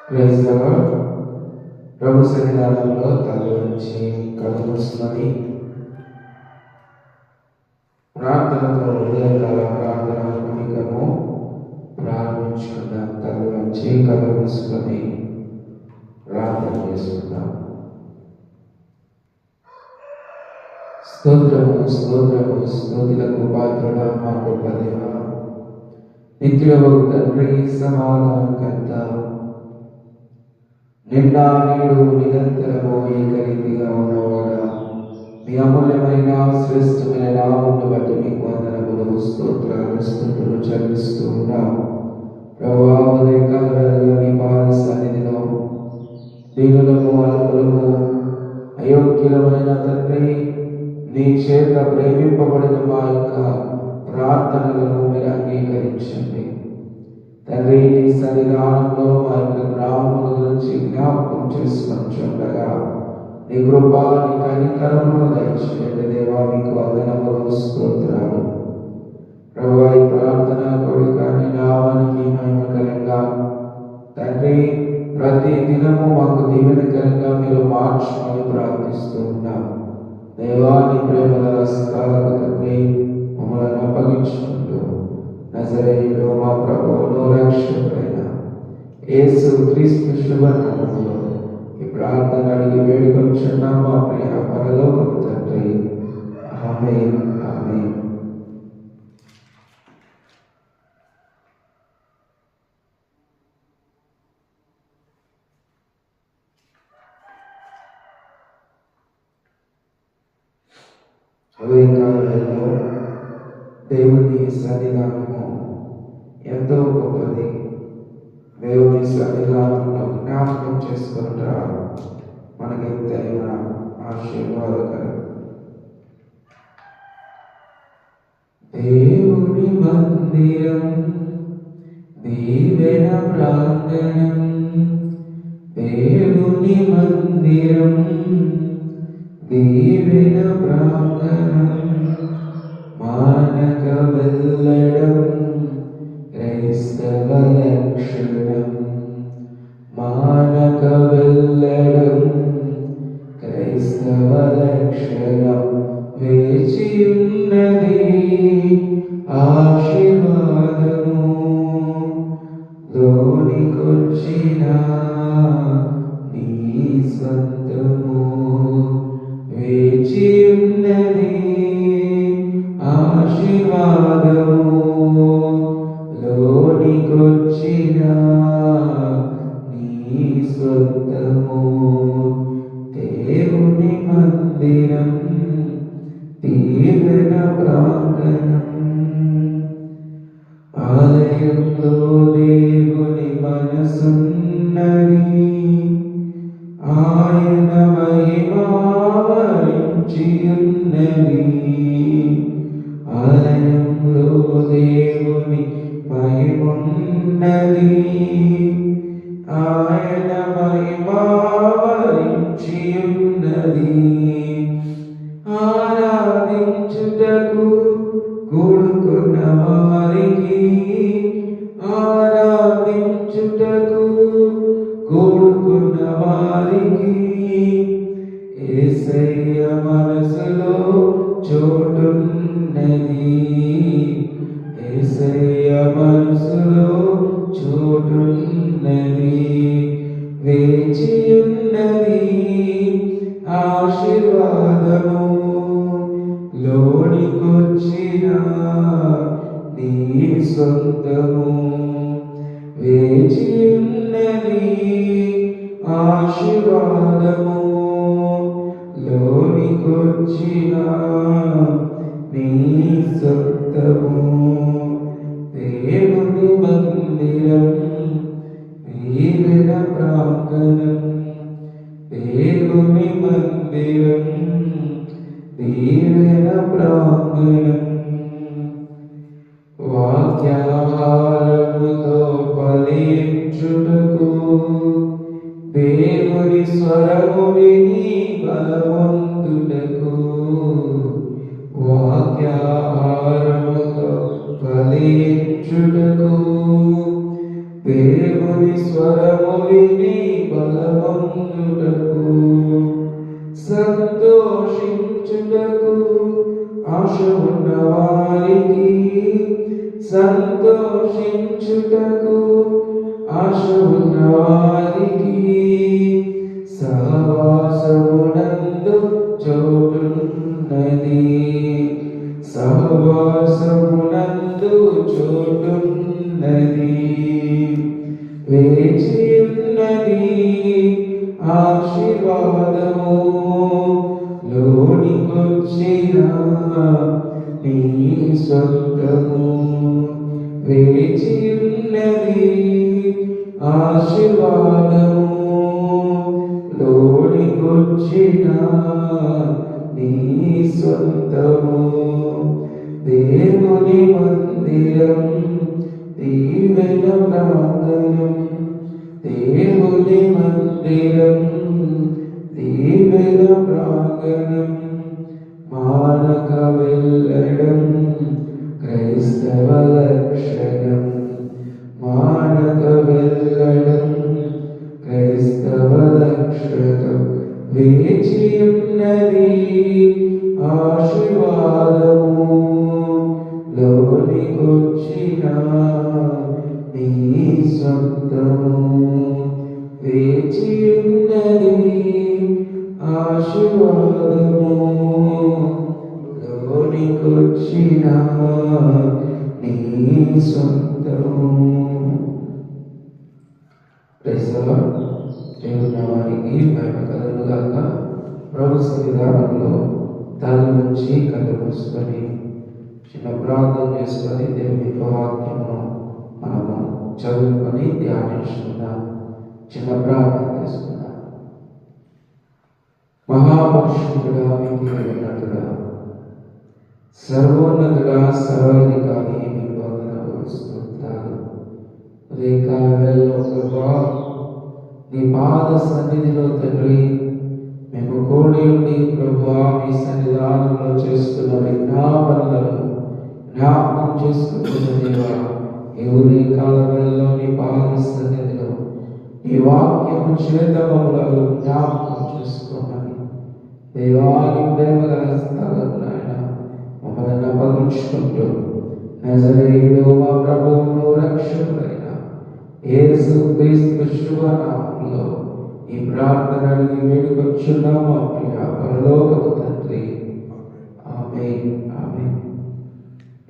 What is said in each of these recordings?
Praise the lord. ప్రభు సన్నిధానంలో తల వంచి కళ్ళు మూసుకొని ప్రార్థనతో ఉదయకాల ప్రార్థన కూడికను ప్రారంభించుకుందాం. తల వంచి కళ్ళు మూసుకొని ప్రార్థన చేసుకుందాం. స్తోత్రము స్తోత్రము స్తుతులకు పాత్రుడా మా గొప్ప దేవా, నిత్యుడవగు తండ్రి, సమాధానకర్త, నిన్న నేడు నిరంతరము ఏకరీతిగా ఉన్నవాడా, మీ అమూల్యమైన శ్రేష్టమైన నామమును బట్టి మీకు వందనములు, స్తోత్రాలు, స్తుతులు చెల్లిస్తూ ఉన్నాము. ప్రభువా, ఉదయకాల వేళలో నీ పాద సన్నిధిలో దీనులము, అల్పులము, అయోగ్యులమైన తండ్రి, నీ చేత ప్రేమింపబడిన మా యొక్క ప్రార్థనలను మీరు అంగీకరించండి తండ్రి. నీ సన్నిధానంలో మా యొక్క గ్రామముల గురించి జ్ఞాపకం చేసుకుంటుండగా నీ కృప, నీ కనికరమును దయచేయండి దేవా. మీకు వందనములు, స్తోత్రాలు. ప్రభువా, ఈ ప్రార్థన కోరిక నీ నామానికి మహిమకరంగా తండ్రి ప్రతి దినము మాకు దీవెనకరంగా మీరు మార్చమని ప్రార్థిస్తూ ఉన్నాం దేవా. నీ ప్రేమల హస్తాలకు తండ్రి మమ్మల్ని అప్పగించుకుంటూ నజరేయుడు మా ప్రభువును రక్షకుడైన యేసు క్రీస్తు శుభనామములో ఈ ప్రార్థన అడిగి వేడుకొంచున్నాం మా ప్రియ పరలోకపు తండ్రి. ఆమేన్, ఆమేన్. ఉదయకాలంలో దేవుని సన్నిధానము ఎంతో గొప్పది. దేవుని సన్నిధానంలో జ్ఞాపకం చేసుకుంటా మనకెంతైనా ఆశీర్వాదకరం. దేవుని మందిరం, దీవెన ప్రాంగణం, దేవుని మందిరం, దీవెన ప్రాంగణం, మానక వెళ్ళడం క్రైస్తవ లక్షణం, మానక వెళ్ళడం క్రైస్తవ లక్షణం. వేచియున్నది ఆశీర్వాదము, లోనికొచ్చిన నీ స్వంతము. వేచియున్నది ఆశీర్వాదము, లోనికొచ్చిన నీ స్వంతము. దేవుని మందిరం, దీవెన ప్రాంగణం, ఆలయంలో దేవుని మనసున్నది, ఆయన మహిమావరించియున్నది. ఆలయంలో దేవుని మహిమున్నది, ఆయన మహిమావరించియున్నది. ఆరాధించుటకు కూడుకున్న వారికి, ఆరాధించుటకు కూడుకున్న వారికి యేసయ్య మనసులో చోటున్నది, యేసయ్య మనసులో చోటున్నది. వేచియున్నది ఆశీర్వాదము, లోనికొచ్చిన నీ సొంతము. వేచియున్నది ఆశీర్వాదము, లోనికొచ్చిన నీ సొంతము. దేవుని మందిరం, దీవెన ప్రాంగణం, దేవుని మందిరం, దీవెన ప్రాంగణం. వాక్యాహారముతో ఫలించుటకు దేవుని దేవుని స్వరము విని బలమందుటకు సంతోషించుటకు ఆశ ఉన్న వారికి సంతోషించుటకు ఆశ ఉన్న వారికి సహవాసమునందు చోటున్నది సహవాసమునందు చోటున్నది వేచి ఉన్నది ఆశీర్వాదము లోనికొచ్చిన నీ సొంతము వేచి ఉన్నది ఆశీర్వాదము లోనికొచ్చిన నీ సొంతము దేవుని మందిరం దీవెన ప్రాంగణం దేవుని మందిరం దీవెన ప్రాంగణం మానక వెళ్ళడం క్రైస్తవ లక్షణం మానక వెళ్ళడం క్రైస్తవ లక్షణం వేచి ఉన్నది ఆశీర్వాదము లోనికొచ్చిన నీ సొంతము వేచి ఉన్నది ఆశీర్వాదము లోనికొచ్చిన నీ సొంతము. దేవుని వారికి మహిమ కలుగుగాక. ప్రభు సన్నిధానంలో తల నుంచి కళ్ళు మూసుకొని చిన్న ప్రార్థన చేసుకొని దేవుని వాక్యమును మనము చదువుకొని ధ్యానించుకుందాం. చిన్న ప్రార్థన చేసుకుందాం. మహాపరిశుద్ధుడా, మీకు ఉన్నతుడా, సర్వోన్నతుడా, సర్వాధికారి, మీకు వందనములు స్తుతులు. ఉదయకాల వేళలో ప్రభువా, నీ పాద సన్నిధిలో తండ్రి మేము కూడి ఉండి ప్రభువా మీ సన్నిధానంలో చేస్తున్న విజ్ఞాపనలను జ్ఞాపకం చేసుకుంటున్న దేవా, ఈ ఉదయకాల వేళలో నీ పాద సన్నిధిలో నీ వాక్యము చేత మమ్మలను జ్ఞాపకం చేసుకోమని దేవాని ప్రేమ గల స్థలం నాయన మమ్మల్ని అప్పగించుకుంటూ నజరేయుడు మా ప్రభువును రక్షకుడైన యేసు క్రీస్తు శుభనామములో ఈ ప్రార్థనని వేడుకొచ్చున్నాము మా ప్రియ పరలోకపు తండ్రి. ఆమేన్. ఆమేన్.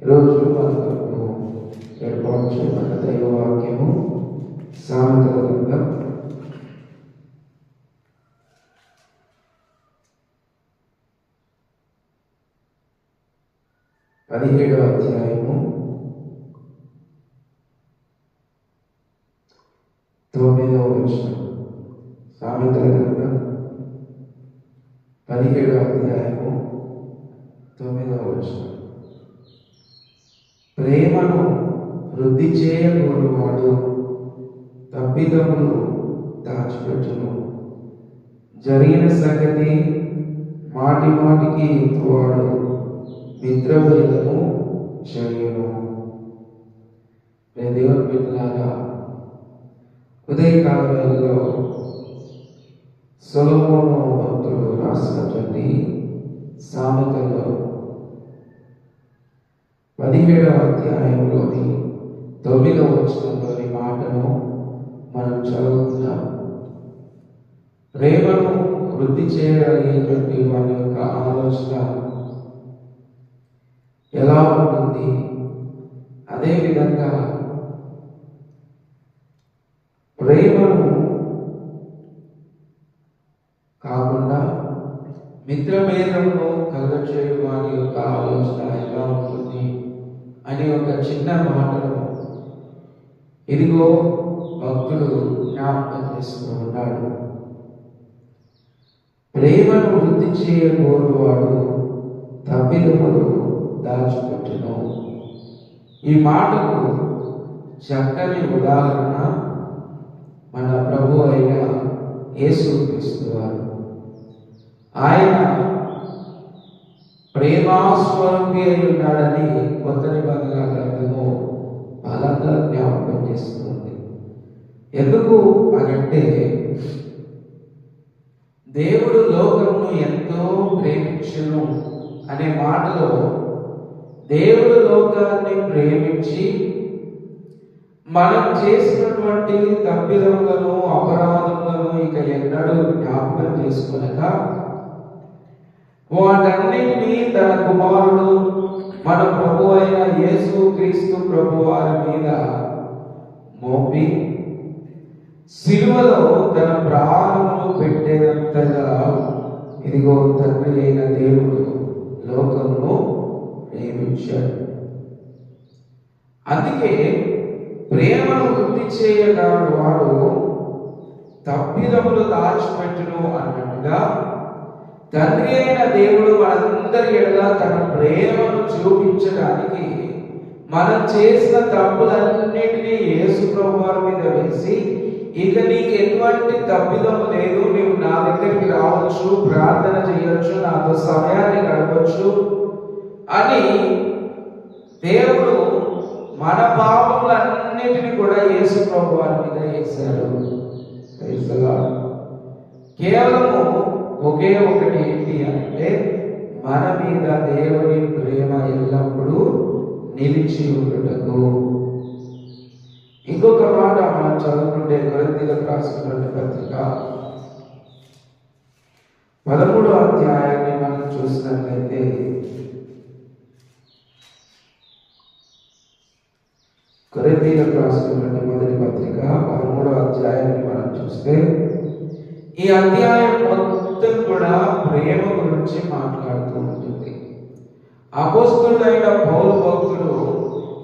ఈరోజు మనకు ఏర్పాటు చేయబడిన దైవవాక్యము సామెతల గ్రంథం 17వ అధ్యాయము 9వ వచనం. సామెతల గ్రంథం 17వ అధ్యాయము 9వ వచనం. ప్రేమను వృద్ధి చేయగోరువాడు తప్పిదములు దాచిపెట్టును, జరిగిన సంగతి మాటి మాటికి ఎత్తువాడు మిత్రభేదము చేయును. దేవుని బిడ్డలారా, ఉదయకాలంలో సొలొమోను భక్తుడు రాసినటువంటి సామెతల్లో 17వ అధ్యాయంలోని 9వ వచనంలోని మాటను మనం చదువుతున్నాం. ప్రేమను వృద్ధి చేయగలిగేటువంటి వారి యొక్క ఆలోచన ఎలా ఉంటుంది, అదేవిధంగా ప్రేమను కాకుండా మిత్రభేదమును కలగచేయడం వారి యొక్క ఆలోచన ఎలా ఉంటుంది అని ఒక చిన్న మాటను ఇదిగో భక్తుడు జ్ఞాపకం చేస్తూ ఉన్నాడు. ప్రేమను వృద్ధి చేయగోరువాడు తప్పిదములు దాచిపెట్టును. ఈ మాటకు చక్కని ఉదాహరణ మన ప్రభు అయిన యేసుక్రీస్తు వారు. ఆయన ప్రేమాస్వరూపి అయి ఉన్నాడని కొత్త నిబంధన గ్రంథము బలంగా జ్ఞాపకం చేస్తుంది. ఎందుకు అనంటే దేవుడు లోకమును ఎంతో ప్రేమించును అనే మాటలో దేవుడు లోకాన్ని ప్రేమించి మనం చేసినటువంటి తప్పిదములను అపరాధములను ఇక ఎన్నడూ జ్ఞాపకం చేసుకొనక వాటన్నిటినీ తన కుమారుడు మన ప్రభు అయిన యేసు క్రీస్తు ప్రభు వారి మీద మోపి సిలువలో తన ప్రాణమును పెట్టేంతగా ఇదిగో తండ్రి అయిన దేవుడు లోకమును ప్రేమించాడు. అందుకే ప్రేమను వృద్ధి చేయగలడు వాడు తప్పిదములు దాచిపెట్టును అన్నట్టుగా తండ్రి అయిన దేవుడు మనందరి ఎడల తన ప్రేమను చూపించడానికి మనం చేసిన తప్పులన్నిటినీ యేసు ప్రభువారి మీద వేసి ఇక నీకు ఎటువంటి తప్పిదము లేదు, నీవు నా దగ్గరికి రావచ్చు, ప్రార్థన చేయొచ్చు, నాతో సమయాన్ని గడపచ్చు అని దేవుడు మన పాపములన్నిటిని కూడా యేసు ప్రభువారి మీద వేశాడు. కేవలము ఒకే ఒకటి ఏంటి అంటే మన మీద దేవుని ప్రేమ ఎల్లప్పుడూ నిలిచి ఉండుటకు. ఇంకొక మాట మనం చదువుకుంటే కొరింథీయులకు రాసినటువంటి పత్రిక 13వ అధ్యాయాన్ని మనం చూసినట్లయితే కొరింథీయులకు రాసినటువంటి మొదటి పత్రిక 13వ అధ్యాయాన్ని మనం చూస్తే ఈ అధ్యాయం మొత్తం కూడా ప్రేమ గురించి మాట్లాడుతూ ఉంటుంది. అపోస్తలుడైన పౌలు భక్తుడు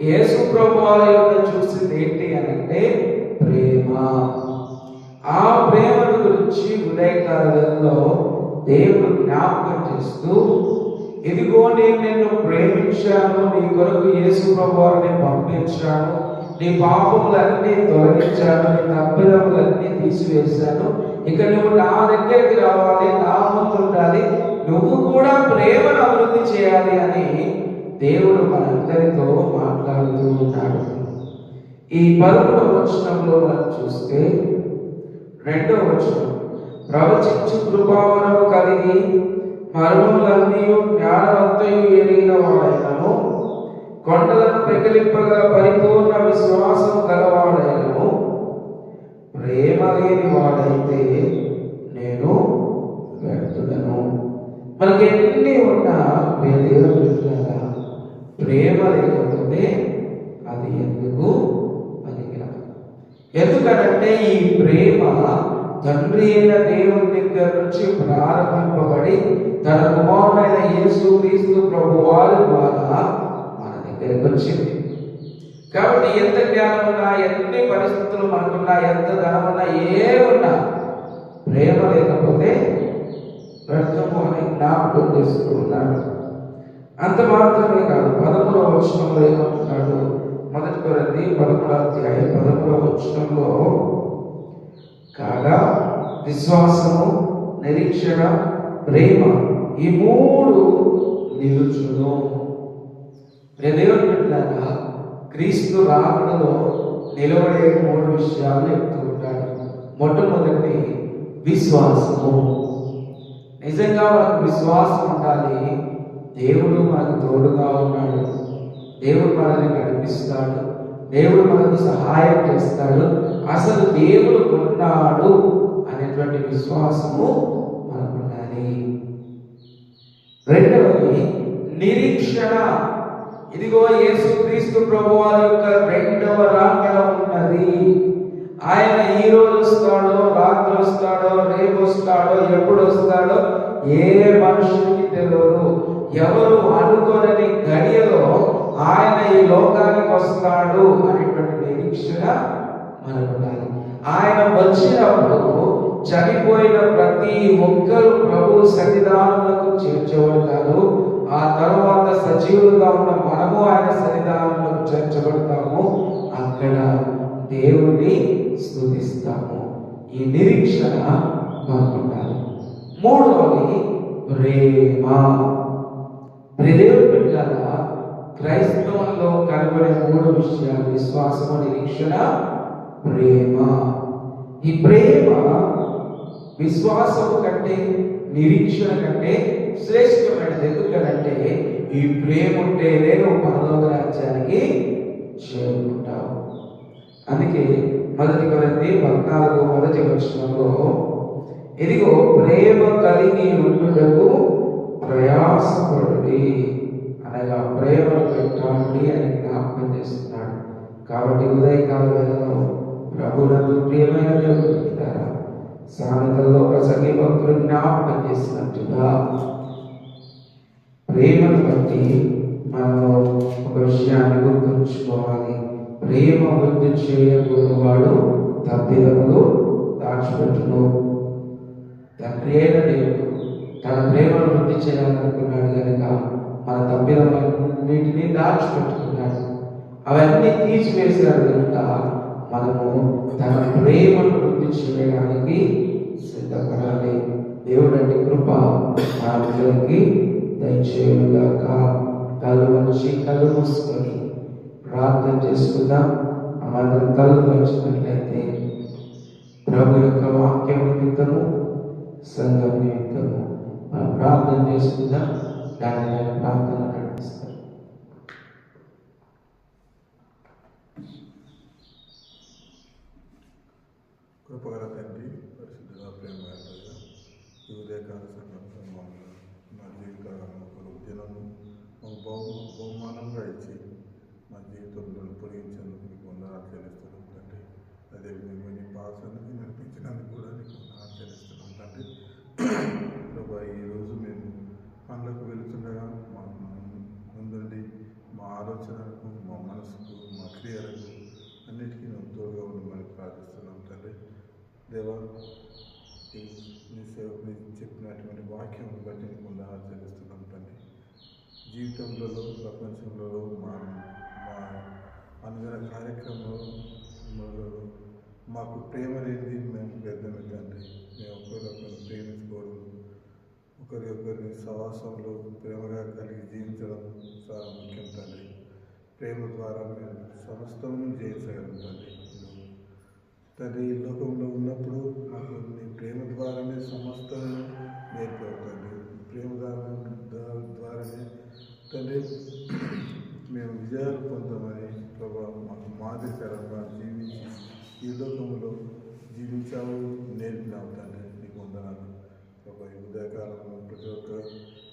యేసు ప్రభువారి యొక్క చూసింది ఏంటి అంటే ప్రేమ. ఆ ప్రేమను గురించి ఉదయకాలంలో దేవుడు జ్ఞాపకం చేస్తూ ఇదిగో నేను నిన్ను ప్రేమించాను, నీ కొరకు యేసు ప్రభువారిని పంపించాను, నీ పాపములన్నీ తొలగించాను, నీ తప్పిదములన్నీ తీసివేశాను, ఇక నువ్వు నా దగ్గరికి రావాలి, నా ముందు ఉండాలి, నువ్వు కూడా ప్రేమను అభివృద్ధి చేయాలి అని దేవుడు మనందరితో మాట్లాడుతూ ఉన్నాడు. ఈ 11వ వచనంలో మనం చూస్తే 2వ వచనం, ప్రవచించు కృపావరము కలిగి మర్మములన్నీ జ్ఞానవంతయు ఎరిగిన వాడైనను, కొండలను పెకిలింపగల పరిపూర్ణ విశ్వాసం గలవాడైనను, ప్రేమ లేని వాడైతే నేను వ్యర్థుడను. మనకి ఎన్ని ఉన్నా ప్రేమ లేకపోతే అది ఎందుకు పనికిరాదు. ఎందుకనంటే ఈ ప్రేమ తండ్రి అయిన దేవుని దగ్గర నుంచి ప్రారంభింపబడి తన కుమారుడైన యేసు క్రీస్తు ప్రభువారి ద్వారా మన దగ్గరికి వచ్చింది. కాబట్టి ఎంత జ్ఞానం ఉన్నా, ఎన్ని పరిస్థితులు మనకున్నా, ఎంత ధనం ఉన్నా, ఏమున్నా ప్రేమ లేకపోతే వ్యర్థము అని జ్ఞాపకం చేస్తూ ఉన్నాడు. అంత మాత్రమే కాదు, 13వ వచనంలో ఏమంటున్నాడు? మొదటి కొరింథీ 13వ అధ్యాయం 13వ వచనంలో కాగా విశ్వాసము, నిరీక్షణ, ప్రేమ ఈ 3 నిలుచును. దేవుని బిడ్డలారా, క్రీస్తు రాకడలో నిలబడే 3 విషయాలు చెప్తూ ఉంటాడు. మొట్టమొదటి విశ్వాసము. నిజంగా మనకు విశ్వాసం ఉండాలి. దేవుడు మనకు తోడుగా ఉన్నాడు, దేవుడు మనల్ని నడిపిస్తాడు, దేవుడు మనకు సహాయం చేస్తాడు, అసలు దేవుడు ఉన్నాడు అనేటువంటి విశ్వాసము మనకు ఉండాలి. రెండవది నిరీక్షణ. ఇదిగో యేసుక్రీస్తు ప్రభువారి యొక్క 2వ రాకడ ఉన్నది. ఆయన ఈ రోజు వస్తాడో, రాత్రి వస్తాడో, రేపు వస్తాడో, ఎప్పుడు వస్తాడో ఏ మనుషునికి తెలియదు. ఎవరు అనుకోనని గడియలో ఆయన ఈ లోకానికి వస్తాడు అనేటువంటి నిరీక్షణ మనకు ఉండాలి. ఆయన వచ్చినప్పుడు చనిపోయిన ప్రతి ఒక్కరు ప్రభు సన్నిధానంలోకి చేర్చబడతారు. ఆ తర్వాత సజీవులుగా ఉన్న మనము ఆయన సన్నిధానంలోకి చేర్చబడతాము. అక్కడ దేవుణ్ణి స్తుతిస్తాము. ఈ నిరీక్షణ మనకు ఉండాలి. మూడవది ప్రేమ. దేవుని బిడ్డలారా, క్రైస్తవంలో కనబడే 3 విషయాలు: విశ్వాసము, నిరీక్షణ, ప్రేమ. ఈ ప్రేమ విశ్వాసం కంటే, నిరీక్షణ కంటే శ్రేష్టమైనది. ఎందుకంటే ఈ ప్రేమ ఉంటేనే నువ్వు పరలోక రాజ్యానికి చేరుకుంటావు. అందుకే 1 కొరింథీ 14:1 ఇదిగో ప్రేమ కలిగి ఉండుటకు ప్రయాసపడుడి, అనగా ప్రేమను పెట్టండి అని జ్ఞాపకం చేస్తున్నాడు. కాబట్టి ఉదయకాల వేళలో ప్రభునందు ప్రియమైన దేవుడు పెట్టారా, సామెతల్లో ప్రసంగి భక్తులు జ్ఞాపకం చేసినట్టుగా ప్రేమను బట్టి మనము ఒక విషయాన్ని గుర్తుంచుకోవాలి. ప్రేమ వృద్ధి చేయకూడవాడు తప్పిదములు దాచిపెట్టును. తండ్రి అయిన దేవుడు తన ప్రేమను వృద్ధి చేయాలనుకున్నాడు కనుక మన తప్పిదములన్నింటినీ దాచిపెట్టుకున్నాడు. అవన్నీ తీసివేశాడు కనుక మనము తన ప్రేమను వృద్ధి చేయడానికి సిద్ధపడాలి. దేవుడంటి కృప మనకి దయచేయుగాక. కళ్ళు వంచి కళ్ళు మూసుకొని ప్రార్థన చేసుకుందాం. మనందరం కళ్ళు వంచినట్లయితే ప్రభు యొక్క వాక్యం నిమిత్తము, సంఘం నిమిత్తము మనం ప్రార్థన చేసుకుందాం. దాని ప్రార్థన నడిపిస్తాం. కృపగల తండ్రి, పరిశుద్ధ ప్రేమ ఈ ఉదయకాల సందర్భంలో మా జీవితాలను ఒక దినము ఒక బహుమానంగా ఇచ్చి మా జీవితంలో పొడిగించేందుకు మీకు వందనాలు చెల్లిస్తున్నాం తండ్రి. అదేవిధంగా నీ పాసనకి నడిపించినందుకు కూడా నీకు వందనాలు చెల్లిస్తున్నాం తండ్రి. ప్రభా, ఈరోజు మేము పనులకు వెళుతుండగా మా ముందుండి మా ఆలోచనలకు, మా మనసుకు, మా క్రియలకు అన్నిటికీ మేము తోడుగా ఉండమని ప్రార్థిస్తున్నాం తండ్రి. దేవా, నీ సేవకుని చెప్పినటువంటి వాక్యం బట్టి నీకు వందనాలు చెల్లిస్తున్నాం తండ్రి. జీవితంలో, ప్రపంచంలో, మా అనుదిన కార్యక్రమంలో మాకు ప్రేమ లేనిది మేము వ్యర్థమే తండ్రి. మేము ఒకరికొకరు ప్రేమించుకోవడం, ఒకరికొకరిని సహవాసంలో ప్రేమగా కలిగి జీవించడం చాలా ముఖ్యం తండ్రి. ప్రేమ ద్వారా మేము సమస్తం జయించగలం తండ్రి. తండ్రి, ఈ లోకంలో ఉన్నప్పుడు మాకు నీ ప్రేమ ద్వారానే సమస్తం నేర్పావు తండ్రి. ప్రేమ ద్వారానే తండ్రి మేము విజయాలు పొందామని ప్రభావం మాకు మాదిరికరంగా జీవించి ఈ లోకంలో జీవించావు, నేర్పినావు తండ్రి. నీకు వందనాలు ప్రభావ. ఈ ఉదయకాలంలో ప్రతి ఒక్క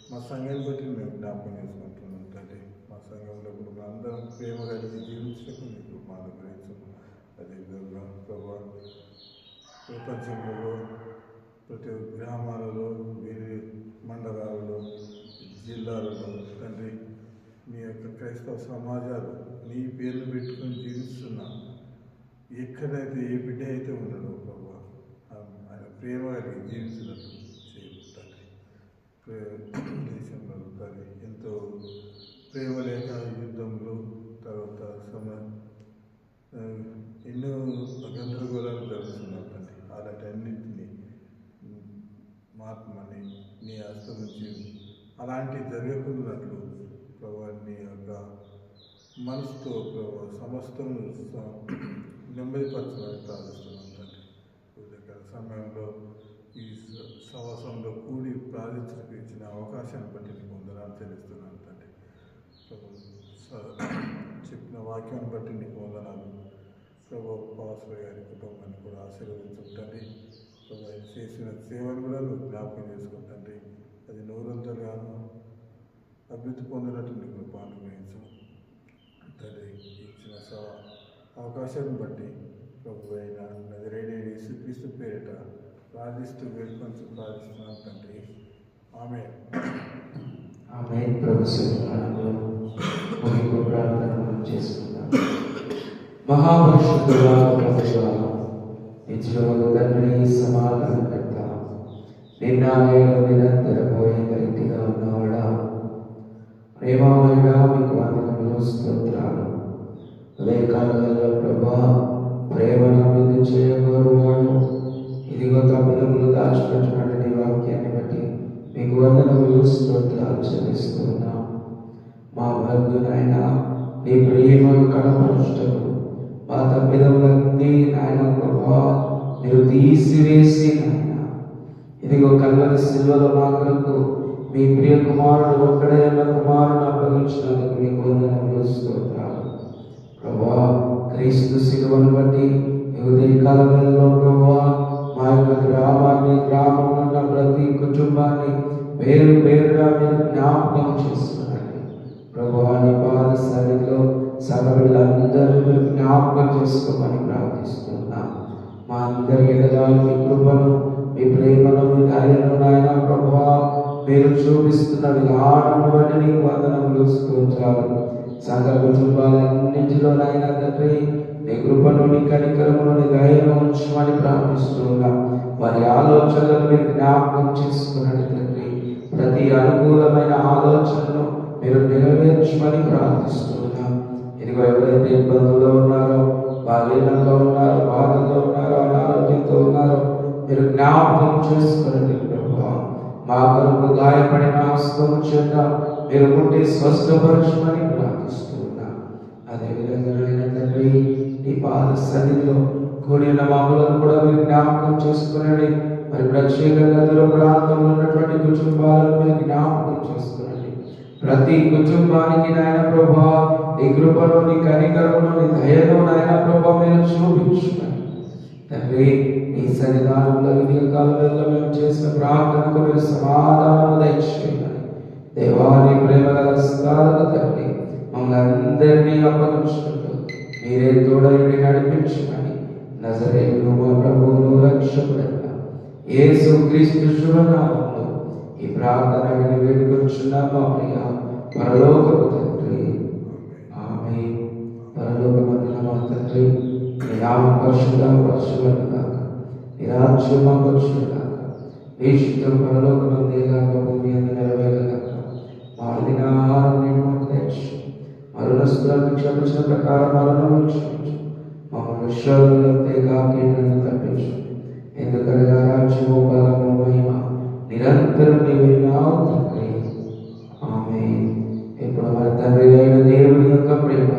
మా సంఘాన్ని బట్టి మేము జ్ఞాపకం చేసుకుంటున్నాం తండ్రి. మా సంఘంలో కూడా అందరం ప్రేమ కలిగి జీవించడం నీకు మా అనుగ్రహించు. అదేవిధంగా ప్రభావ, ప్రపంచంలో ప్రతి గ్రామాలలో, వీరి మండలాలలో, జిల్లాలలో తండ్రి నీ యొక్క క్రైస్తవ సమాజాలు నీ పేర్లు పెట్టుకొని జీవిస్తున్నా ఎక్కడైతే ఏ బిడ్డ అయితే ఉన్నాడో ప్రభావ, ఆయన ప్రేమ కలిగి జీవించినట్టు చేయండి. దేశంలో తండ్రి ఎంతో ప్రేమ లేక యుద్ధంలో, తర్వాత ఎన్నో గందరగోళాలు జరుగుతున్నాయి తండ్రి. అలాంటి అన్నింటినీ మార్పమని నీ హస్తం నుంచి అలాంటి జరగకున్నట్లు ప్రభావ నీ యొక్క మనసుతో ప్రభావ సమస్తం నెమ్మదిపరచమని ప్రార్థిస్తున్నాం తండ్రి. ఉదయకాల సమయంలో ఈ సహవాసంలో కూడి ప్రార్థించడానికి ఇచ్చిన అవకాశాన్ని బట్టి నీకు వందనాలు చెల్లిస్తున్నాను తండ్రి. చెప్పిన వాక్యాన్ని బట్టి నీకు వందనాలు ప్రభు. పాస్టర్ గారి కుటుంబాన్ని కూడా ఆశీర్వదించుకుంటండి. ప్రభు చేసిన సేవను కూడా నువ్వు జ్ఞాపకం చేసుకుంటండి. అది నూరంతలుగాను అభివృద్ధి పొందినట్టు నీకు అనుగ్రహించు తండ్రి. ఇచ్చిన అవకాశాన్ని బట్టి ప్రభు అయిన నజరేయుడైన యేసుక్రీస్తు పేరిట ప్రార్థిస్తూ వేడుకొంచు ప్రార్థిస్తున్నాం తండ్రి. ఆమేన్. ఆమేన్. ప్రభు ముగింపు ప్రార్థన చేసుకుందాం. మహాపరిశుద్ధుడా ప్రభువా, నిత్యుడగు తండ్రి, సమాధానకర్త, నిన్న నేడు నిరంతరము ఏకరీతిగా ఉన్నవాడా, ప్రేమమయుడా, మీకు వందనములు, స్తోత్రాలు. ఉదయకాలంలో ప్రభా, ప్రేమను అభివృద్ధి చేయగోరువాడు ఇదిగో తప్పిదములు దాచిపెట్టినట్టు నీ వాక్యాన్ని బట్టి మీకు వందనములు, స్తోత్రాలు చెల్లిస్తున్నాం. మా బంధునైనా నీ ప్రేమను కనపరచుటకు మా తప్పిదములన్నీ తీసివేసి నాయన ఇదిగో కల్వరి శిలువలో మా కొరకు మీ ప్రియ కుమారుడు ఒక్కడైన కుమారుని అప్పగించినందుకు మీకు వందనములు స్తోత్రాలు ప్రభువా. క్రీస్తు శిలువను బట్టి ఉదయకాల వేళలో ప్రభువా మా యొక్క గ్రామంలో ఉన్న ప్రతి కుటుంబాన్ని పేరు పేరుగా మీరు జ్ఞాపకం చేస్తున్నారండి ప్రభువా. నీ పాద సన్నిధిలో సగబిడ్డలందరూ మీరు జ్ఞాపకం చేసుకోమని ప్రార్థిస్తున్నాం. మా అందరి ఎడల మీ కృపను, మీ ప్రేమను, మీ దయను నాయన ప్రభువా మీరు చూపిస్తున్న విధానాన్ని బట్టి నీకు వందనములు స్తోత్రాలు. సంఘ కుటుంబాలన్నింటిలో నాయన తండ్రి నీ కృపను, నీ కనికరమును, నీ దయను ఉంచమని ప్రార్థిస్తున్నాం. వారి ఆలోచనలను మీరు జ్ఞాపకం చేసుకున్నాడు తండ్రి. ప్రతి అనుకూలమైన ఆలోచనను మీరు నెరవేర్చమని ప్రార్థిస్తున్నాం. ఇదిగో ఎవరైతే ఇబ్బందుల్లో ఉన్నారో, బాల్యంలో ఉన్నారో, బాధల్లో ఉన్నారో, అనారోగ్యంతో ఉన్నారో మీరు జ్ఞాపకం చేసుకోండి ప్రభువా. మా కొరకు గాయపడిన హస్తం చేత మీరు ముట్టి స్వస్థపరచమని ప్రార్థిస్తున్నాం. అదేవిధంగా తండ్రి నీ పాద సన్నిధిలో కూడిన మమ్మలను కూడా మీరు జ్ఞాపకం చేసుకునండి. మరి ప్రత్యేకంగా దూర ప్రాంతంలో ఉన్నటువంటి కుటుంబాలను మీరు జ్ఞాపకం చేసుకునండి. ప్రతి కుటుంబానికి నాయన ప్రభా నీ కృపను, నీ కనికరమును, నీ దయను నాయన ప్రభా మీరు చూపించుకోండి తండ్రి. నీ సన్నిధానంలో ఈ కాలంలో మేము చేసిన ప్రార్థనకు మీరు సమాధానం దయచేయాలి దేవాని. ప్రేమ గల స్థాలకు తండ్రి మమ్మల్ని అందరినీ అప్పగించుకుంటూ మీరే తోడని నడిపించమని నజరేయుడు మా ప్రభువును రక్షకుడైన యేసు క్రీస్తు శుభనామంలో ఈ ప్రార్థన వేడుకొచ్చున్నాం మా ప్రియ పరలోకపు తండ్రి. ఆమేన్. పరలోకమందున మా తండ్రి నీ నామం పరిశుద్ధపరచబడుగాక, నీ రాజ్యం మాకు వచ్చుగాక, నీ చిత్తం పరలోకమందేగాక భూమి అందు నెరవేరుగాక. మా దినాహారం నేడు మాకు దయచేయి. మరణస్తులను క్షమించిన ప్రకారం మరణం క్షమించు. మమ్మల్ని శోధనలో తేగాకీలను తప్పించు. ఎందుకనగా రాజ్యము, బలము, మహిమ నిరంతరం నీవే ఉన్నావు తండ్రి. ఆమేన్. ఇప్పుడు మన తండ్రి అయిన దేవుని యొక్క ప్రేమ,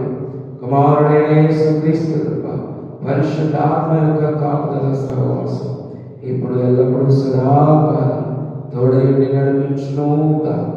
కుమారుడైన యేసుక్రీస్తు కృప, పరిశుద్ధాత్మ యొక్క కాపుదల సహవాసం ఇప్పుడు ఎల్లప్పుడూ సదాకాలం తోడై నడిపించును గాక.